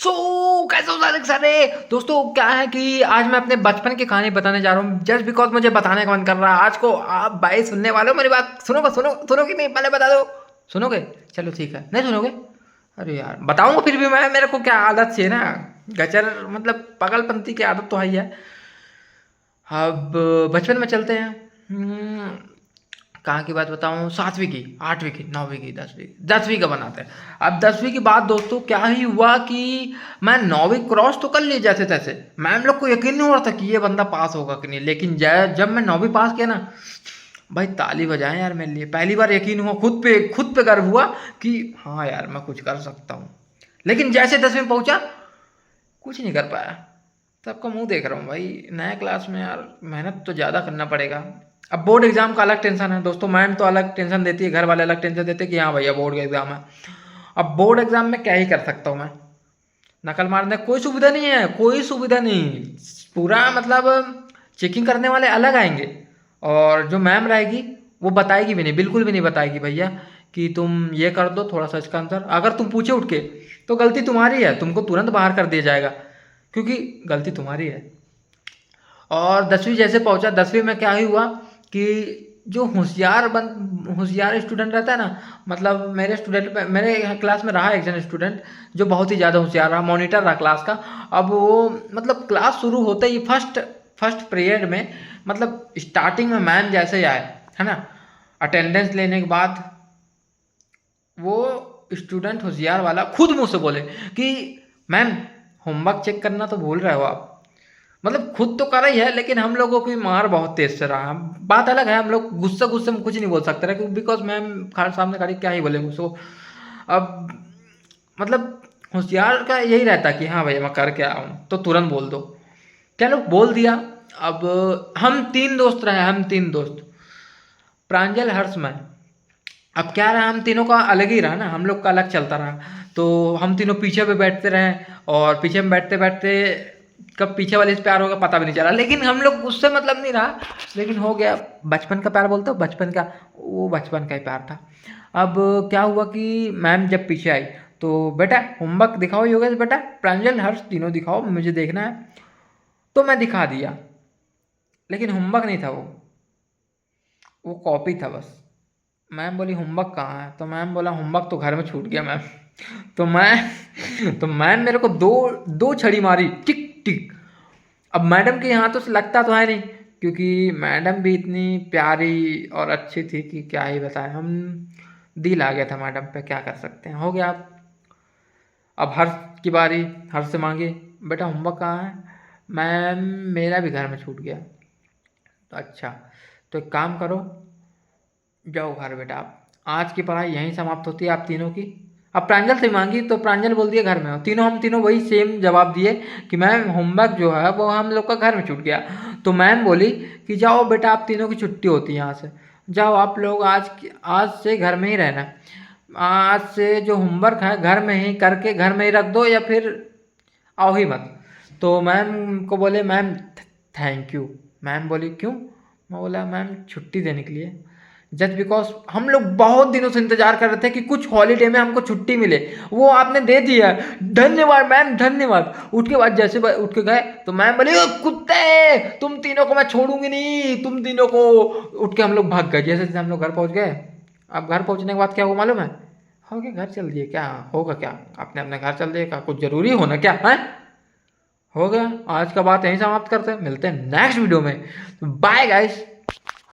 सो कैसे हो सारे सारे दोस्तों। क्या है कि आज मैं अपने बचपन की कहानी बताने जा रहा हूँ जस्ट बिकॉज मुझे बताने का मन कर रहा है। आज को आप भाई सुनने वाले हो, मेरी बात सुनोगे? सुनो कि नहीं, पहले बता दो। सुनोगे? चलो ठीक है। नहीं सुनोगे? अरे यार बताऊंगा फिर भी मैं, मेरे को क्या आदत से ना, गचर मतलब पागलपंती की आदत तो है ही है। अब बचपन में चलते हैं। कहाँ की बात बताऊँ? 7वीं की, 8वीं की, 9वीं की, 10वीं का बनाते हैं। अब 10वीं की बात दोस्तों क्या ही हुआ कि मैं 9वीं क्रॉस तो कर ली जैसे तैसे। मैम लोग को यकीन नहीं हो रहा था कि ये बंदा पास होगा कि नहीं, लेकिन जब मैं 9वीं पास किया ना, भाई ताली बजाएं यार मेरे लिए। पहली बार यकीन हुआ, खुद पे गर्व हुआ कि हाँ यार मैं कुछ कर सकता हूँ। लेकिन जैसे 10वीं पहुंचा कुछ नहीं कर पाया। सबका मुंह देख रहा हूँ भाई, नया क्लास में यार मेहनत तो ज़्यादा करना पड़ेगा। अब बोर्ड एग्जाम का अलग टेंशन है दोस्तों, मैम तो अलग टेंशन देती है, घर वाले अलग टेंशन देते हैं कि हाँ भैया बोर्ड का एग्जाम है। अब बोर्ड एग्जाम में क्या ही कर सकता हूँ मैं, नकल मारने कोई सुविधा नहीं है, कोई सुविधा नहीं। पूरा मतलब चेकिंग करने वाले अलग आएंगे और जो मैम रहेगी वो बताएगी भी नहीं, बिल्कुल भी नहीं बताएगी भैया कि तुम ये कर दो थोड़ा सा इसका आंसर। अगर तुम पूछे उठ के तो गलती तुम्हारी है, तुमको तुरंत बाहर कर दिया जाएगा क्योंकि गलती तुम्हारी है। और 10वीं जैसे पहुंचा, 10वीं में क्या ही हुआ कि जो होशियार स्टूडेंट रहता है ना, मतलब मेरे क्लास में रहा एक जन स्टूडेंट जो बहुत ही ज़्यादा होशियार रहा, मॉनिटर रहा क्लास का। अब वो मतलब क्लास शुरू होते ही फर्स्ट पीरियड में, मतलब स्टार्टिंग में मैम जैसे ही आए है ना, अटेंडेंस लेने के बाद वो स्टूडेंट होशियार वाला खुद मुँह से बोले कि मैम होमवर्क चेक करना तो भूल रहे हो आप। मतलब खुद तो कर ही है, लेकिन हम लोगों की मार बहुत तेज से रहा। बात अलग है, हम लोग गुस्से में कुछ नहीं बोल सकते रहे बिकॉज मैम सामने खड़ी क्या ही बोलेंगे उसको। अब मतलब होशियार का यही रहता कि हाँ भैया मैं करके आया हूँ तो तुरंत बोल दो। चलो बोल दिया। अब हम 3 दोस्त रहे, हम 3 दोस्त, प्रांजल, हर्ष, मैं। अब क्या रहा, हम तीनों का अलग ही रहा ना, हम लोग का अलग चलता रहा। तो हम तीनों पीछे पे बैठते रहे और पीछे में बैठते बैठते कब पीछे वाले से प्यार होगा पता भी नहीं चला, लेकिन हम लोग उससे मतलब नहीं रहा। लेकिन हो गया, बचपन का प्यार बोलते हो, बचपन का, वो बचपन का ही प्यार था। अब क्या हुआ कि मैम जब पीछे आई तो बेटा होमवर्क दिखाओ योगेश, बेटा प्रांजल, हर्ष तीनों दिखाओ, मुझे देखना है। तो मैं दिखा दिया, लेकिन होमवर्क नहीं था वो कॉपी था बस। मैम बोली होमवर्क कहाँ है, तो मैम बोला होमवर्क तो घर में छूट गया मैम। तो मैम मेरे को दो दो छड़ी मारी, टिक टिक। अब मैडम के यहाँ तो लगता तो है नहीं, क्योंकि मैडम भी इतनी प्यारी और अच्छी थी कि क्या ही बताएं हम। दिल आ गया था मैडम पे, क्या कर सकते हैं, हो गया। अब हर्ष की बारी, हर्ष से मांगे बेटा होमवर्क कहाँ है। मैम मेरा भी घर में छूट गया। तो अच्छा, तो एक काम करो, जाओ घर बेटा, आप आज की पढ़ाई यहीं समाप्त होती है आप तीनों की। अब प्रांजल से मांगी तो प्रांजल बोल दिया घर में हो। हम तीनों वही सेम जवाब दिए कि मैम होमवर्क जो है वो हम लोग का घर में छूट गया। तो मैम बोली कि जाओ बेटा आप तीनों की छुट्टी होती है यहाँ से, जाओ आप लोग आज से घर में ही रहना। आज से जो होमवर्क है घर में ही करके घर में ही रख दो या फिर आओ ही मत। तो मैम को बोले मैम थैंक यू। मैम बोली क्यों? मैं बोला मैम छुट्टी देने के लिए, जस्ट बिकॉज हम लोग बहुत दिनों से इंतजार कर रहे थे कि कुछ हॉलीडे में हमको छुट्टी मिले, वो आपने दे दिया, धन्यवाद मैम धन्यवाद। उठ के बाद जैसे उठ के गए तो मैम बोले "ओ कुत्ते, तुम तीनों को मैं छोड़ूंगी नहीं, तुम तीनों को"। उठ के हम लोग भाग गए, जैसे जैसे हम लोग घर पहुंच गए। अब घर पहुंचने के बाद क्या हुआ मालूम है? हो गया घर चल दिए, क्या होगा, क्या अपने अपने घर चल दिए, क्या कुछ जरूरी होना क्या है? हो गया, आज का बात यहीं समाप्त करते हैं, मिलते हैं नेक्स्ट वीडियो में। Bye guys.